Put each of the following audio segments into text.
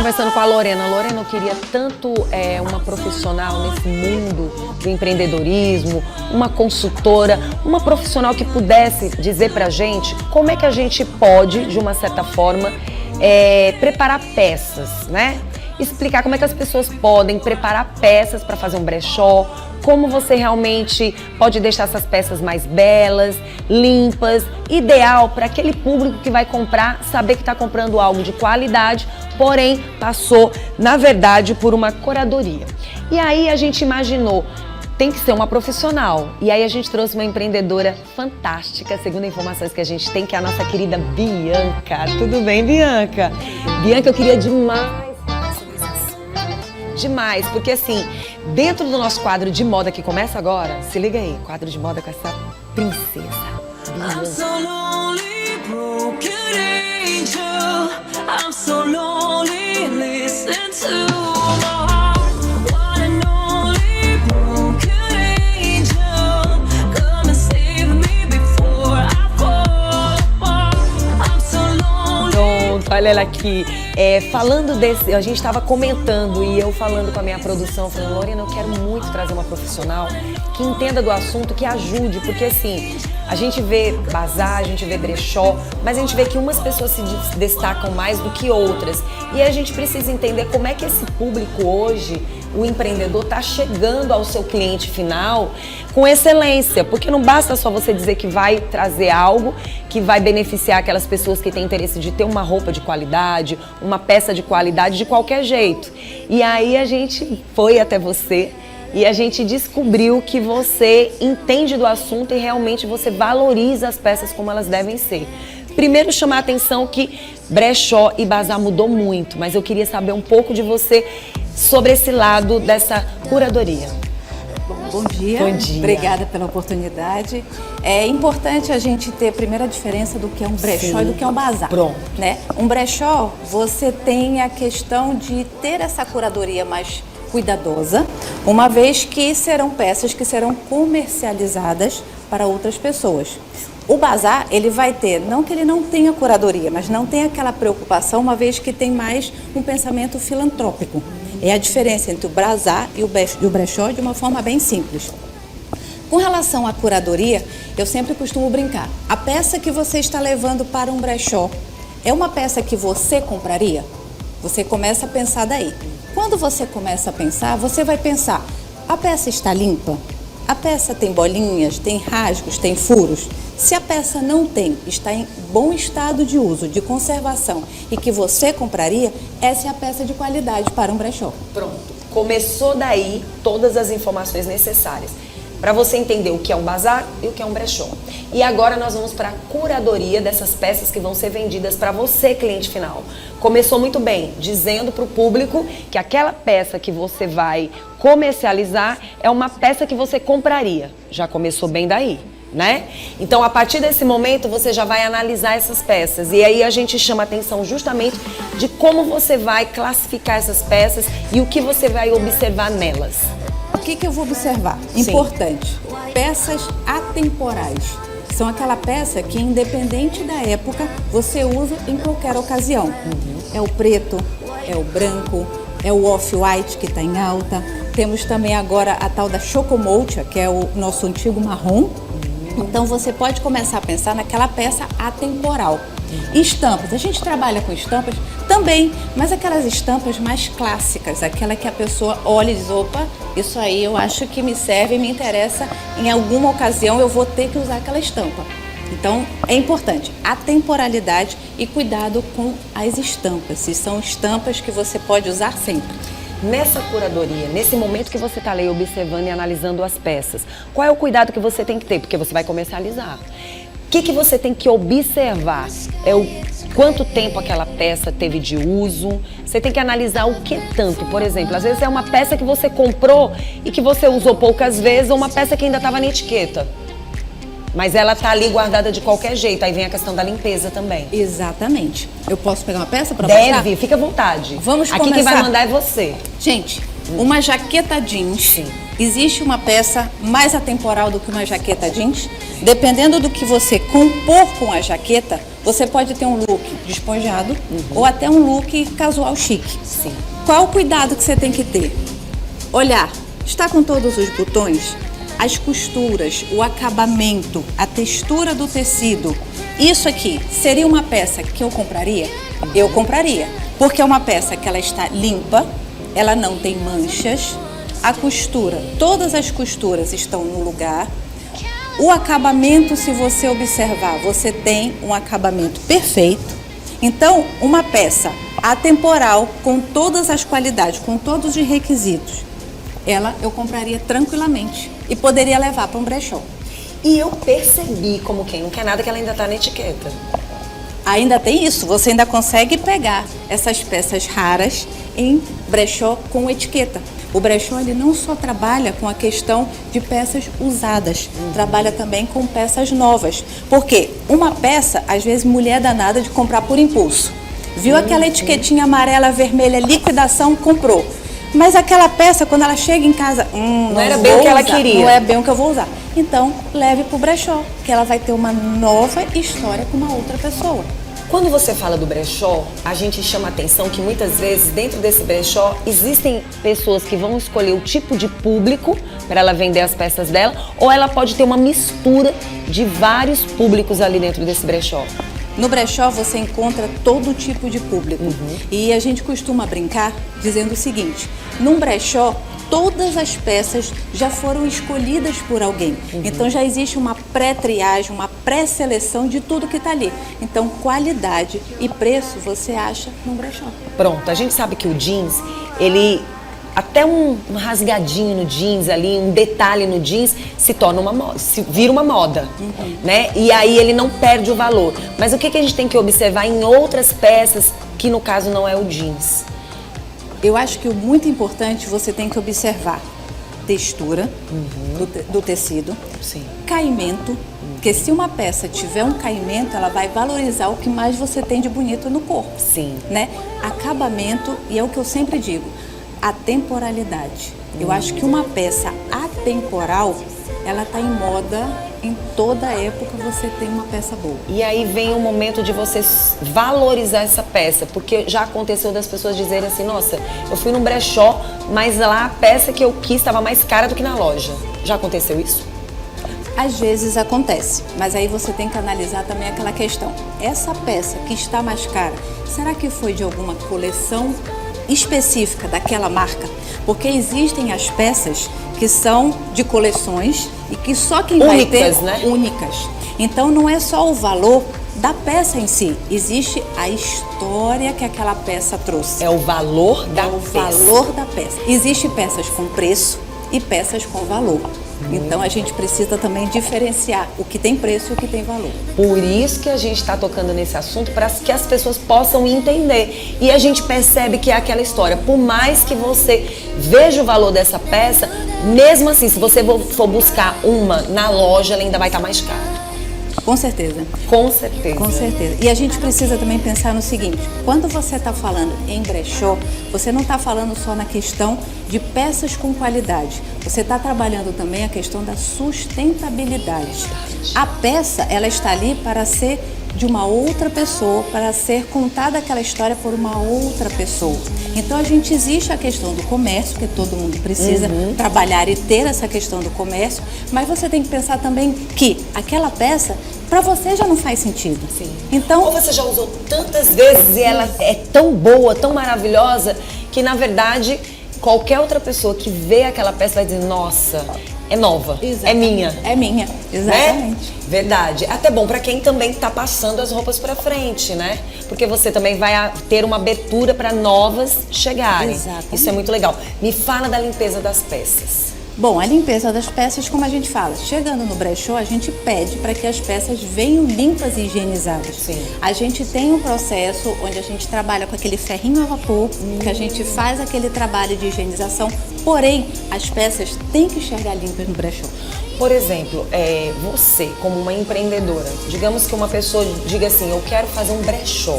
conversando com a Lorena. Lorena, eu queria tanto uma profissional nesse mundo do empreendedorismo, uma consultora, uma profissional que pudesse dizer pra gente como é que a gente pode, de uma certa forma, preparar peças, né? Explicar como é que as pessoas podem preparar peças para fazer um brechó, como você realmente pode deixar essas peças mais belas, limpas, ideal para aquele público que vai comprar, saber que está comprando algo de qualidade, porém passou, na verdade, por uma curadoria. E aí a gente imaginou, tem que ser uma profissional. E aí a gente trouxe uma empreendedora fantástica, segundo informações que a gente tem, que é a nossa querida Bianca. Tudo bem, Bianca? Bianca, eu queria demais porque assim, dentro do nosso quadro de moda que começa agora, se liga aí, quadro de moda com essa princesa. I'm so lonely, broken angel. I'm so lonely, listen to my heart. One and only broken angel. Come and save me before I fall apart. I'm so lonely. Pronto, olha ela aqui. Falando desse, a gente estava comentando e eu falando com a minha produção, falando, Lorena, eu quero muito trazer uma profissional que entenda do assunto, que ajude, porque assim, a gente vê bazar, a gente vê brechó, mas a gente vê que umas pessoas se destacam mais do que outras. E a gente precisa entender como é que esse público hoje, o empreendedor, está chegando ao seu cliente final com excelência, porque não basta só você dizer que vai trazer algo que vai beneficiar aquelas pessoas que têm interesse de ter uma roupa de qualidade, uma peça de qualidade de qualquer jeito. E aí a gente foi até você e a gente descobriu que você entende do assunto e realmente você valoriza as peças como elas devem ser. Primeiro, chamar a atenção que brechó e bazar mudou muito, mas eu queria saber um pouco de você sobre esse lado dessa curadoria. Bom dia. Bom dia. Obrigada pela oportunidade. É importante a gente ter a primeira diferença do que é um brechó e do que é um bazar. Pronto. Né? Um brechó, você tem a questão de ter essa curadoria mais cuidadosa, uma vez que serão peças que serão comercializadas para outras pessoas. O bazar, ele vai ter, não que ele não tenha curadoria, mas não tem aquela preocupação, uma vez que tem mais um pensamento filantrópico. É a diferença entre o bazar e o brechó de uma forma bem simples. Com relação à curadoria, eu sempre costumo brincar. A peça que você está levando para um brechó é uma peça que você compraria? Você começa a pensar daí. Quando você começa a pensar, você vai pensar, a peça está limpa? A peça tem bolinhas, tem rasgos, tem furos? Se a peça não tem, está em bom estado de uso, de conservação e que você compraria, essa é a peça de qualidade para um brechó. Pronto. Começou daí todas as informações necessárias para você entender o que é um bazar e o que é um brechó. E agora nós vamos para a curadoria dessas peças que vão ser vendidas para você, cliente final. Começou muito bem, dizendo para o público que aquela peça que você vai comercializar é uma peça que você compraria. Já começou bem daí, né? Então, a partir desse momento, você já vai analisar essas peças. E aí a gente chama a atenção justamente de como você vai classificar essas peças e o que você vai observar nelas. O que eu vou observar? Importante. Peças atemporais. São aquela peça que, independente da época, você usa em qualquer ocasião. É o preto, é o branco, é o off-white que está em alta. Temos também agora a tal da chocomolcha, que é o nosso antigo marrom. Então você pode começar a pensar naquela peça atemporal. Estampas, a gente trabalha com estampas também, mas aquelas estampas mais clássicas, aquela que a pessoa olha e diz, opa, isso aí eu acho que me serve e me interessa, em alguma ocasião eu vou ter que usar aquela estampa. Então é importante a temporalidade e cuidado com as estampas, se são estampas que você pode usar sempre. Nessa curadoria, nesse momento que você está ali observando e analisando as peças, qual é o cuidado que você tem que ter? Porque você vai comercializar. O que você tem que observar? É o quanto tempo aquela peça teve de uso. Você tem que analisar o que tanto. Por exemplo, às vezes é uma peça que você comprou e que você usou poucas vezes, ou uma peça que ainda estava na etiqueta. Mas ela tá ali guardada de qualquer jeito. Aí vem a questão da limpeza também. Exatamente. Eu posso pegar uma peça para mostrar? Deve, fica à vontade. Vamos começar. Aqui quem vai mandar é você. Gente, uma jaqueta jeans. Sim. Existe uma peça mais atemporal do que uma jaqueta jeans? Dependendo do que você compor com a jaqueta, Você pode ter um look despojado ou até um look casual chique. Sim. Qual o cuidado que você tem que ter? Olhar, está com todos os botões? As costuras, o acabamento, a textura do tecido. Isso aqui seria uma peça que eu compraria? Eu compraria, porque é uma peça que ela está limpa, ela não tem manchas, a costura, todas as costuras estão no lugar. O acabamento, se você observar, você tem um acabamento perfeito. Então, uma peça atemporal, com todas as qualidades, com todos os requisitos, ela eu compraria tranquilamente e poderia levar para um brechó. E eu percebi, como quem não quer nada, que ela ainda tá na etiqueta. Ainda tem isso, você ainda consegue pegar essas peças raras em brechó com etiqueta. O brechó ele não só trabalha com a questão de peças usadas, trabalha também com peças novas. Porque uma peça, às vezes, mulher danada de comprar por impulso. Viu aquela etiquetinha amarela, vermelha, liquidação, comprou. Mas aquela peça, quando ela chega em casa, não era bem o que ela queria. Não é bem o que eu vou usar. Então, leve para o brechó, que ela vai ter uma nova história com uma outra pessoa. Quando você fala do brechó, a gente chama a atenção que muitas vezes dentro desse brechó existem pessoas que vão escolher o tipo de público para ela vender as peças dela, ou ela pode ter uma mistura de vários públicos ali dentro desse brechó. No brechó você encontra todo tipo de público. E a gente costuma brincar dizendo o seguinte: num brechó, todas as peças já foram escolhidas por alguém. Então já existe uma pré-triagem, uma pré-seleção de tudo que está ali. Então qualidade e preço você acha num brechó. Pronto, a gente sabe que o jeans, ele... Até um rasgadinho no jeans ali, um detalhe no jeans, se torna uma moda, se vira uma moda, né? E aí ele não perde o valor. Mas o que a gente tem que observar em outras peças, que no caso não é o jeans? Eu acho que o muito importante você tem que observar textura do tecido, Sim. caimento, porque se uma peça tiver um caimento, ela vai valorizar o que mais você tem de bonito no corpo. Sim. Né? Acabamento, e é o que eu sempre digo, a temporalidade. Eu acho que uma peça atemporal, ela está em moda, em toda época você tem uma peça boa. E aí vem o momento de você valorizar essa peça, porque já aconteceu das pessoas dizerem assim, nossa, eu fui num brechó, mas lá a peça que eu quis estava mais cara do que na loja. Já aconteceu isso? Às vezes acontece, mas aí você tem que analisar também aquela questão. Essa peça que está mais cara, será que foi de alguma coleção específica daquela marca? Porque existem as peças que são de coleções e que só quem vai ter, né? Únicas. Então não é só o valor da peça em si, existe a história que aquela peça trouxe. É o valor da peça. É o valor da peça. Existem peças com preço e peças com valor. Então a gente precisa também diferenciar o que tem preço e o que tem valor. Por isso que a gente está tocando nesse assunto, para que as pessoas possam entender. E a gente percebe que é aquela história, por mais que você veja o valor dessa peça, mesmo assim, se você for buscar uma na loja, ela ainda vai estar mais cara. Com certeza. Com certeza. Com certeza. E a gente precisa também pensar no seguinte, quando você está falando em brechó, você não está falando só na questão de peças com qualidade. Você está trabalhando também a questão da sustentabilidade. A peça, ela está ali para ser de uma outra pessoa, para ser contada aquela história por uma outra pessoa. Então a gente existe a questão do comércio, que todo mundo precisa trabalhar e ter essa questão do comércio, mas você tem que pensar também que aquela peça, para você já não faz sentido. Sim. Então, ou você já usou tantas vezes e ela é tão boa, tão maravilhosa, que na verdade qualquer outra pessoa que vê aquela peça vai dizer, nossa, é nova, é minha. É minha, exatamente. Né? Verdade. Até bom para quem também está passando as roupas para frente, né? Porque você também vai ter uma abertura para novas chegarem. Exatamente. Isso é muito legal. Me fala da limpeza das peças. Bom, a limpeza das peças, como a gente fala, chegando no brechó, a gente pede para que as peças venham limpas e higienizadas. Sim. A gente tem um processo onde a gente trabalha com aquele ferrinho a vapor, que a gente faz aquele trabalho de higienização, porém, as peças têm que chegar limpas no brechó. Por exemplo, você como uma empreendedora, digamos que uma pessoa diga assim, eu quero fazer um brechó.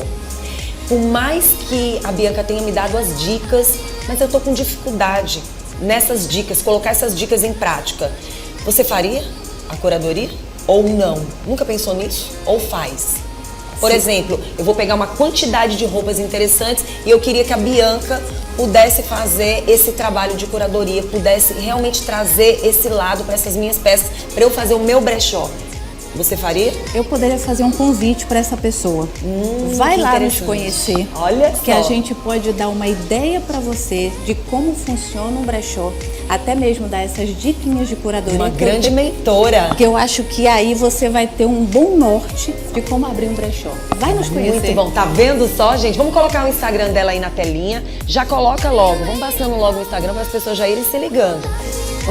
Por mais que a Bianca tenha me dado as dicas, mas eu tô com dificuldade nessas dicas, colocar essas dicas em prática. Você faria a curadoria ou não? Nunca pensou nisso? Ou faz? Por exemplo, eu vou pegar uma quantidade de roupas interessantes e eu queria que a Bianca pudesse fazer esse trabalho de curadoria, pudesse realmente trazer esse lado para essas minhas peças, para eu fazer o meu brechó. Você faria? Eu poderia fazer um convite para essa pessoa. Vai lá nos conhecer. Olha que só. a gente pode dar uma ideia para você de como funciona um brechó, até mesmo dar essas diquinhas de curadoria. Uma grande mentora. Que eu acho que aí você vai ter um bom norte de como abrir um brechó. Vai nos conhecer. Muito bom. Tá vendo só, gente? Vamos colocar o Instagram dela aí na telinha. Já coloca logo. Vamos passando logo o Instagram para as pessoas já irem se ligando.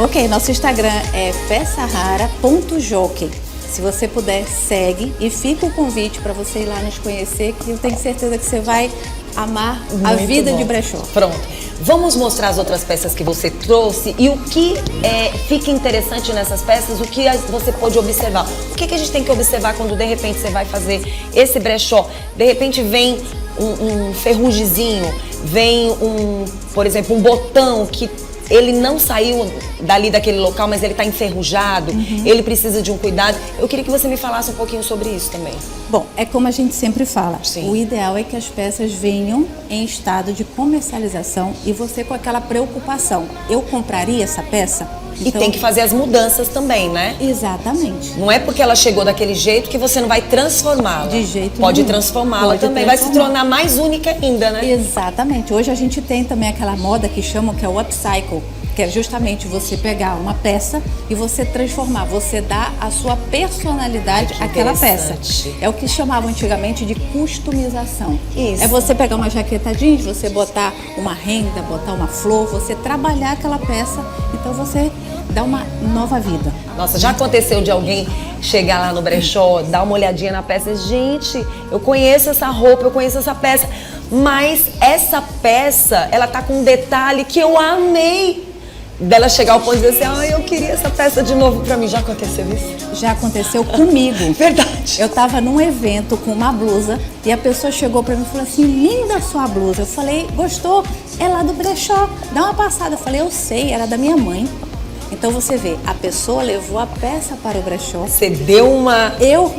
Ok, nosso Instagram é peçarrara.jockey. Se você puder, segue e fica o convite para você ir lá nos conhecer, que eu tenho certeza que você vai amar a vida de brechó. Pronto. Vamos mostrar as outras peças que você trouxe e o que fica interessante nessas peças, o que você pode observar. O que a gente tem que observar quando de repente você vai fazer esse brechó? De repente vem um ferrugezinho, vem por exemplo, um botão que ele não saiu dali daquele local, mas ele está enferrujado, ele precisa de um cuidado. Eu queria que você me falasse um pouquinho sobre isso também. Bom, é como a gente sempre fala, Sim. O ideal é que as peças venham em estado de comercialização e você com aquela preocupação. Eu compraria essa peça? E tem que fazer as mudanças também, né? Exatamente. Não é porque ela chegou daquele jeito que você não vai transformá-la. De jeito Pode nenhum. transformá-la Pode também. Vai se tornar mais única ainda, né? Exatamente. Hoje a gente tem também aquela moda que chamam que é o upcycle, que é justamente você pegar uma peça e você transformar, você dá a sua personalidade àquela peça. É o que chamavam antigamente de customização. Isso. É você pegar uma jaqueta jeans, você botar uma renda, botar uma flor, você trabalhar aquela peça, então você dá uma nova vida. Nossa, já aconteceu de alguém chegar lá no brechó, dar uma olhadinha na peça, gente, eu conheço essa roupa, eu conheço essa peça, mas essa peça, ela tá com um detalhe que eu amei. Dela chegar ao ponto de dizer assim, eu queria essa peça de novo pra mim. Já aconteceu isso? Já aconteceu comigo. Verdade. Eu tava num evento com uma blusa e a pessoa chegou pra mim e falou assim, linda a sua blusa. Eu falei, gostou? É lá do brechó, dá uma passada. Eu falei, eu sei, era da minha mãe. Então você vê, a pessoa levou a peça para o brechó. Você deu uma... Eu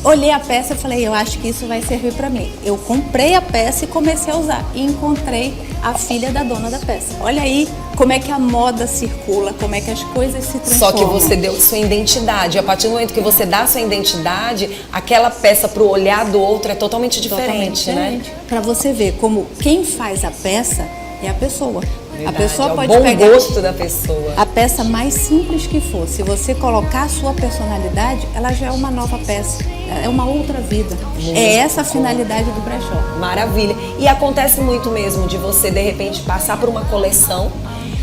olhei a peça e falei, eu acho que isso vai servir pra mim. Eu comprei a peça e comecei a usar. E encontrei a filha da dona da peça. Olha aí como é que a moda circula, como é que as coisas se transformam. Só que você deu sua identidade. A partir do momento que você dá sua identidade, aquela peça pro olhar do outro é totalmente diferente, né? Pra você ver como quem faz a peça é a pessoa. Verdade, a pessoa pode é o bom pegar gosto da pessoa. a peça mais simples que for. Se você colocar a sua personalidade, ela já é uma nova peça. É uma outra vida. É essa a finalidade do brechó. Maravilha. E acontece muito mesmo de você, de repente, passar por uma coleção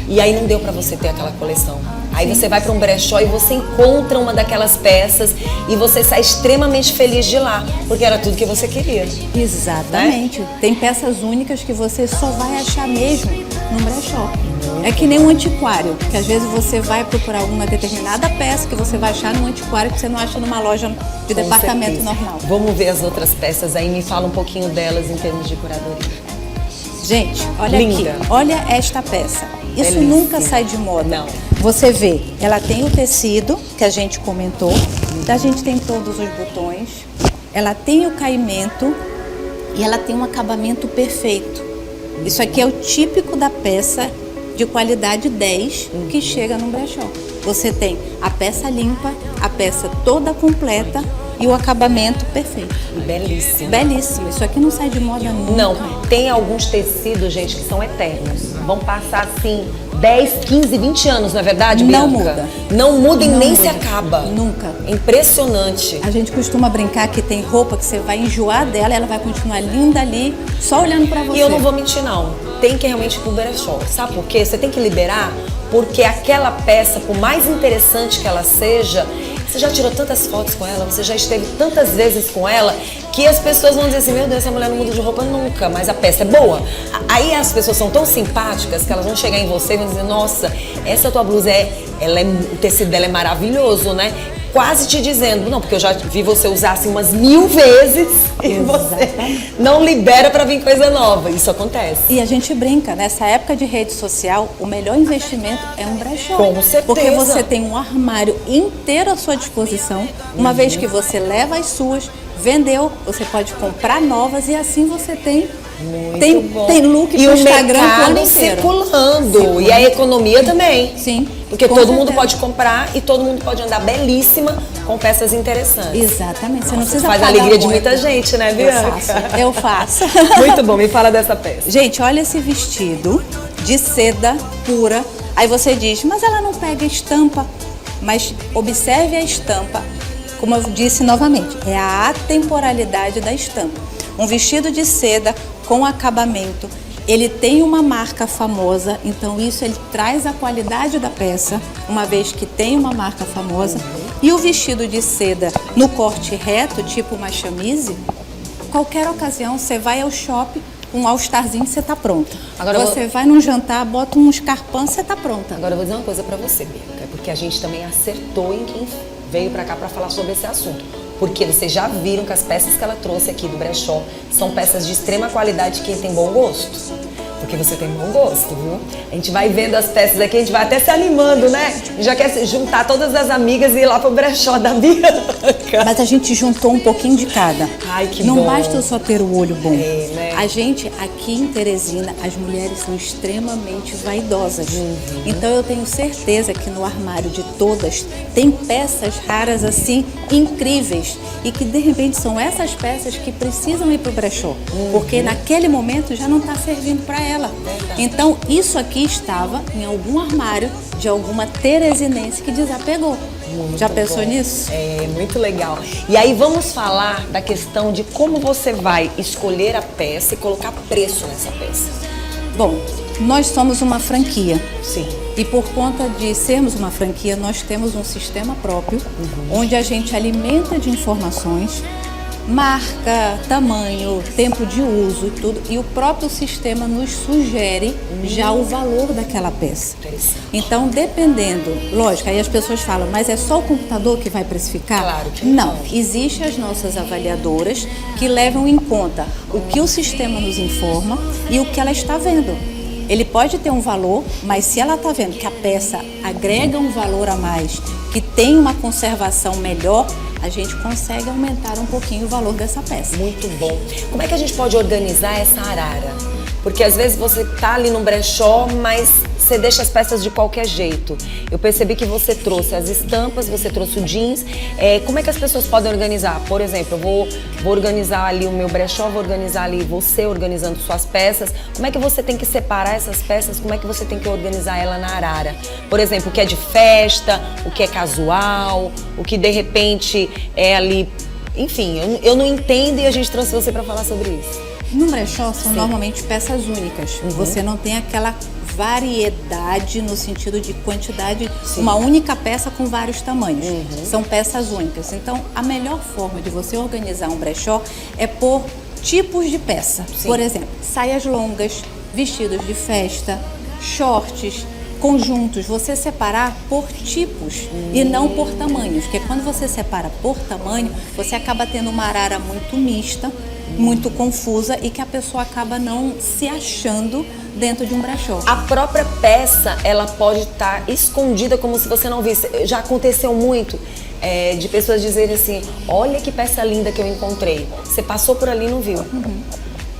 e aí não deu pra você ter aquela coleção. Aí você vai pra um brechó e você encontra uma daquelas peças e você sai extremamente feliz de lá, porque era tudo que você queria. Exatamente. Né? Tem peças únicas que você só vai achar mesmo no brechó. É que nem um antiquário, que às vezes você vai procurar alguma determinada peça que você vai achar num antiquário que você não acha numa loja de departamento normal. Vamos ver as outras peças aí, me fala um pouquinho delas em termos de curadoria. Gente, olha Linda. aqui, olha esta peça. Isso Belíssima. nunca sai de moda. Não. Você vê, ela tem o tecido que a gente comentou, a gente tem todos os botões, ela tem o caimento e ela tem um acabamento perfeito. Isso aqui é o típico da peça de qualidade 10 que chega no brechó. Você tem a peça limpa, a peça toda completa e o acabamento perfeito. Belíssimo. Belíssimo. Isso aqui não sai de moda nunca. Não, tem alguns tecidos, gente, que são eternos. Vão passar assim 10, 15, 20 anos, não é verdade, Bianca? Não muda. Não muda e Não nem muda. se acaba. Nunca. É impressionante. A gente costuma brincar que tem roupa que você vai enjoar dela, ela vai continuar linda ali, só olhando pra você. E eu não vou mentir, não. Tem que realmente ir pro brechó. Sabe por quê? Você tem que liberar, porque aquela peça, por mais interessante que ela seja, você já tirou tantas fotos com ela, você já esteve tantas vezes com ela, que as pessoas vão dizer assim, meu Deus, essa mulher não muda de roupa nunca, mas a peça é boa. Aí as pessoas são tão simpáticas que elas vão chegar em você e vão dizer, nossa, essa tua blusa o tecido dela é maravilhoso, né? Quase te dizendo, não, porque eu já vi você usar assim umas 1000 vezes e você não libera pra vir coisa nova. Isso acontece. E a gente brinca, nessa época de rede social, o melhor investimento é um brechó. Com certeza. Porque você tem um armário inteiro à sua disposição, uma vez que você leva as suas, vendeu, você pode comprar novas e assim você tem Bom. Tem look e pro o Instagram o ano mercado inteiro. circulando. E a economia também. Sim. Porque com todo certeza. mundo pode comprar e todo mundo pode andar belíssima com peças interessantes. Exatamente. Você não precisa Faz a pagar alegria de muito. muita gente, né, Bianca? Eu faço. Muito bom, me fala dessa peça. Gente, olha esse vestido de seda pura. Aí você diz, mas ela não pega estampa. Mas observe a estampa. Como eu disse novamente, é a atemporalidade da estampa. Um vestido de seda com acabamento, ele tem uma marca famosa, então isso ele traz a qualidade da peça, uma vez que tem uma marca famosa. E o vestido de seda no corte reto, tipo uma chemise, qualquer ocasião você vai ao shopping, um all-starzinho, você tá pronta. Agora você vai num jantar, bota um escarpão, você tá pronta. Agora eu vou dizer uma coisa pra você, Bianca, porque a gente também acertou em quem veio pra cá pra falar sobre esse assunto. Porque vocês já viram que as peças que ela trouxe aqui do brechó são peças de extrema qualidade de quem tem bom gosto. Porque você tem bom gosto, viu? A gente vai vendo as peças aqui, a gente vai até se animando, né? Já quer juntar todas as amigas e ir lá pro brechó da Bianca. Mas a gente juntou um pouquinho de cada. Ai, que Não bom. basta eu só ter o olho bom. É, né? A gente, aqui em Teresina, as mulheres são extremamente vaidosas. Então eu tenho certeza que no armário de todas tem peças raras assim, incríveis. E que de repente são essas peças que precisam ir pro brechó. Porque naquele momento já não está servindo para ela. Então isso aqui estava em algum armário de alguma teresinense que desapegou. Já pensou nisso? É, muito legal. E aí vamos falar da questão de como você vai escolher a peça e colocar preço nessa peça. Bom, nós somos uma franquia. Sim. E por conta de sermos uma franquia, nós temos um sistema próprio, onde a gente alimenta de informações, marca, tamanho, tempo de uso e tudo, e o próprio sistema nos sugere já o valor daquela peça. Então, dependendo, lógico, aí as pessoas falam, mas é só o computador que vai precificar? Claro que não. Existem as nossas avaliadoras que levam em conta o que o sistema nos informa e o que ela está vendo. Ele pode ter um valor, mas se ela está vendo que a peça agrega um valor a mais, que tem uma conservação melhor, a gente consegue aumentar um pouquinho o valor dessa peça. Muito bom. Como é que a gente pode organizar essa arara? Porque às vezes você tá ali no brechó, mas você deixa as peças de qualquer jeito. Eu percebi que você trouxe as estampas, você trouxe o jeans. Como é que as pessoas podem organizar? Por exemplo, eu vou organizar ali o meu brechó, vou organizar ali você organizando suas peças. Como é que você tem que separar essas peças? Como é que você tem que organizar ela na arara? Por exemplo, o que é de festa, o que é casual, o que de repente é ali... Enfim, eu não entendo e a gente trouxe você para falar sobre isso. No brechó são normalmente peças únicas. Você não tem aquela variedade no sentido de quantidade, uma única peça com vários tamanhos. São peças únicas. Então, a melhor forma de você organizar um brechó é por tipos de peça. Por exemplo, saias longas, vestidos de festa, shorts, conjuntos, você separar por tipos e não por tamanhos, porque quando você separa por tamanho, você acaba tendo uma arara muito mista, muito confusa e que a pessoa acaba não se achando dentro de um brechó. A própria peça, ela pode estar escondida como se você não visse. Já aconteceu muito de pessoas dizerem assim, olha que peça linda que eu encontrei. Você passou por ali e não viu.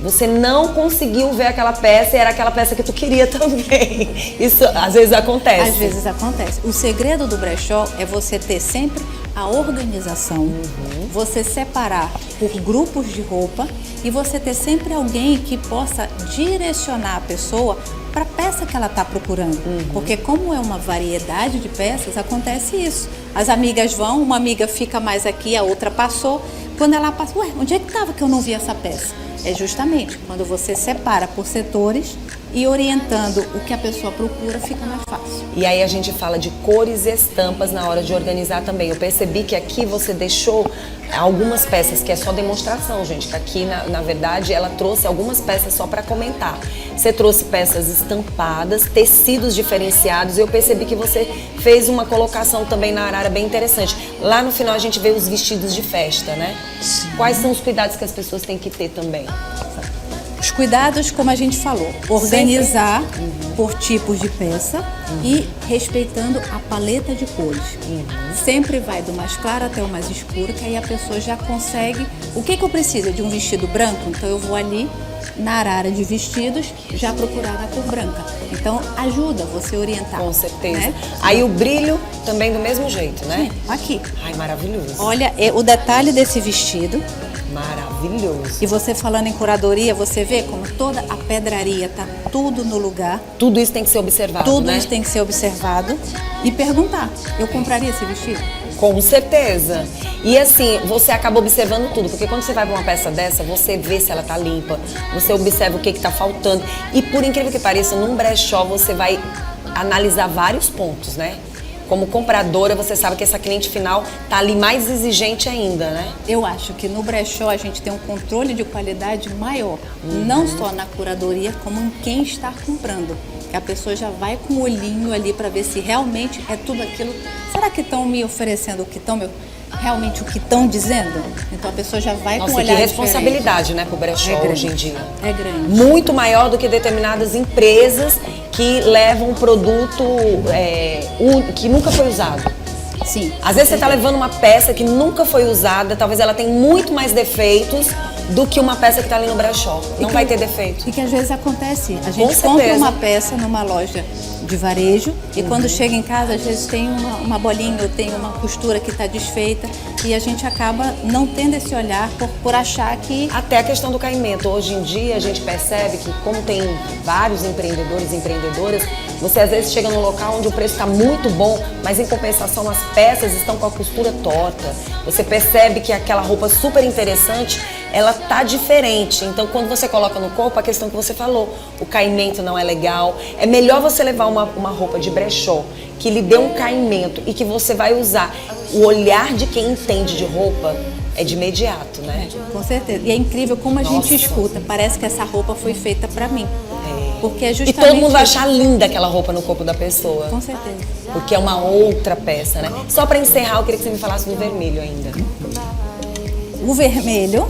Você não conseguiu ver aquela peça e era aquela peça que tu queria também. Isso às vezes acontece. Às vezes acontece. O segredo do brechó é você ter sempre a organização, você separar por grupos de roupa e você ter sempre alguém que possa direcionar a pessoa para a peça que ela está procurando. Porque como é uma variedade de peças, acontece isso. As amigas vão, uma amiga fica mais aqui, a outra passou. Quando ela passa, ué, onde é que estava que eu não vi essa peça? É justamente quando você separa por setores e orientando o que a pessoa procura, fica mais fácil. E aí a gente fala de cores e estampas na hora de organizar também. Eu percebi que aqui você deixou algumas peças que é só demonstração, gente. Que aqui, na verdade, ela trouxe algumas peças só para comentar. Você trouxe peças estampadas, tecidos diferenciados. E eu percebi que você fez uma colocação também na arara bem interessante. Lá no final a gente vê os vestidos de festa, né? Quais são os cuidados que as pessoas têm que ter também? Os cuidados, como a gente falou, organizar por tipos de peça e respeitando a paleta de cores. Sempre vai do mais claro até o mais escuro, que aí a pessoa já consegue... O que eu preciso? De um vestido branco? Então eu vou ali na arara de vestidos já procurar a cor branca. Então ajuda você a orientar. Com certeza. Né? Aí o brilho também do mesmo jeito, né? Aqui. Ai, maravilhoso. Olha o detalhe desse vestido. Maravilhoso. E você falando em curadoria, você vê como toda a pedraria tá tudo no lugar. Tudo isso tem que ser observado, Tudo né? isso tem que ser observado e perguntar, eu compraria esse vestido? Com certeza. E assim, você acaba observando tudo, porque quando você vai para uma peça dessa, você vê se ela tá limpa, você observa o que tá faltando. E por incrível que pareça, num brechó você vai analisar vários pontos, né? Como compradora, você sabe que essa cliente final tá ali mais exigente ainda, né? Eu acho que no brechó a gente tem um controle de qualidade maior, não só na curadoria, como em quem está comprando. Que a pessoa já vai com o olhinho ali para ver se realmente é tudo aquilo. Será que estão me oferecendo o que estão realmente o que estão dizendo? Então a pessoa já vai com o olhar que responsabilidade, né, pro brechó hoje em dia. É grande. Muito maior do que determinadas empresas que levam um produto que nunca foi usado. Sim. Às vezes você está levando uma peça que nunca foi usada, talvez ela tenha muito mais defeitos do que uma peça que está ali no brechó. Não vai ter defeito. E que às vezes acontece. A gente Com compra certeza. uma peça numa loja de varejo e quando chega em casa, às vezes tem uma bolinha ou tem uma costura que está desfeita e a gente acaba não tendo esse olhar por achar que... Até a questão do caimento. Hoje em dia a gente percebe que como tem vários empreendedores e empreendedoras, você às vezes chega num local onde o preço está muito bom, mas em compensação as peças estão com a costura torta. Você percebe que aquela roupa super interessante, ela tá diferente. Então quando você coloca no corpo, a questão que você falou, o caimento não é legal. É melhor você levar uma roupa de brechó que lhe dê um caimento e que você vai usar. O olhar de quem entende de roupa é de imediato, né? Com certeza. E é incrível como a gente escuta. Parece que essa roupa foi feita para mim. Porque é justamente... E todo mundo vai achar linda aquela roupa no corpo da pessoa. Com certeza. Porque é uma outra peça, né? Só para encerrar, eu queria que você me falasse do vermelho ainda. O vermelho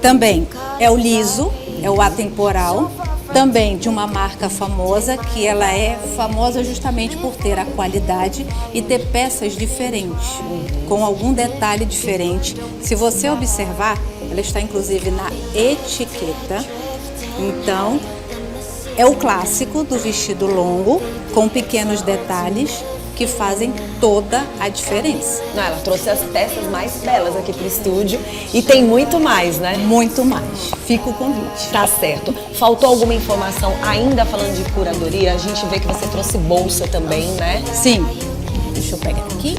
também é o liso, é o atemporal, também de uma marca famosa, que ela é famosa justamente por ter a qualidade e ter peças diferentes, com algum detalhe diferente. Se você observar, ela está inclusive na etiqueta. Então, é o clássico do vestido longo, com pequenos detalhes que fazem toda a diferença. Não, ela trouxe as peças mais belas aqui pro estúdio e tem muito mais, né? Muito mais. Fica o convite. Tá certo. Faltou alguma informação ainda falando de curadoria? A gente vê que você trouxe bolsa também, né? Sim. Deixa eu pegar aqui.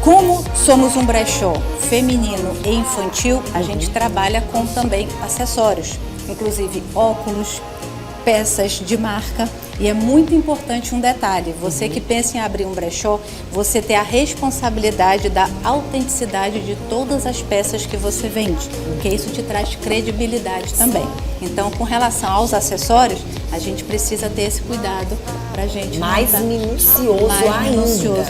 Como somos um brechó feminino e infantil, a gente trabalha com também acessórios, inclusive óculos, peças de marca. E é muito importante um detalhe, você que pensa em abrir um brechó, você ter a responsabilidade da autenticidade de todas as peças que você vende, porque isso te traz credibilidade também. Então, com relação aos acessórios, a gente precisa ter esse cuidado pra gente mais minucioso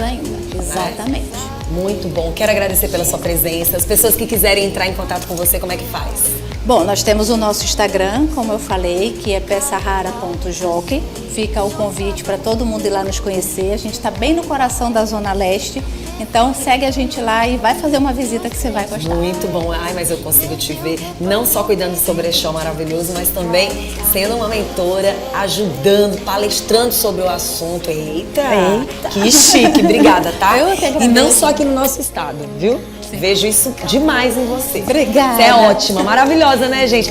ainda. Exatamente. Muito bom. Quero agradecer pela sua presença. As pessoas que quiserem entrar em contato com você, como é que faz? Bom, nós temos o nosso Instagram, como eu falei, que é peçarara.jockey. Fica o convite para todo mundo ir lá nos conhecer. A gente está bem no coração da Zona Leste. Então segue a gente lá e vai fazer uma visita que você vai gostar. Muito bom. Ai, mas eu consigo te ver não só cuidando do seu brechó maravilhoso, mas também sendo uma mentora, ajudando, palestrando sobre o assunto. Eita! Que chique. Obrigada, tá? Eu que agradeço. E não só aqui no nosso estado, viu? Sim. Vejo isso demais em você. Obrigada. Você é ótima, maravilhosa, né, gente?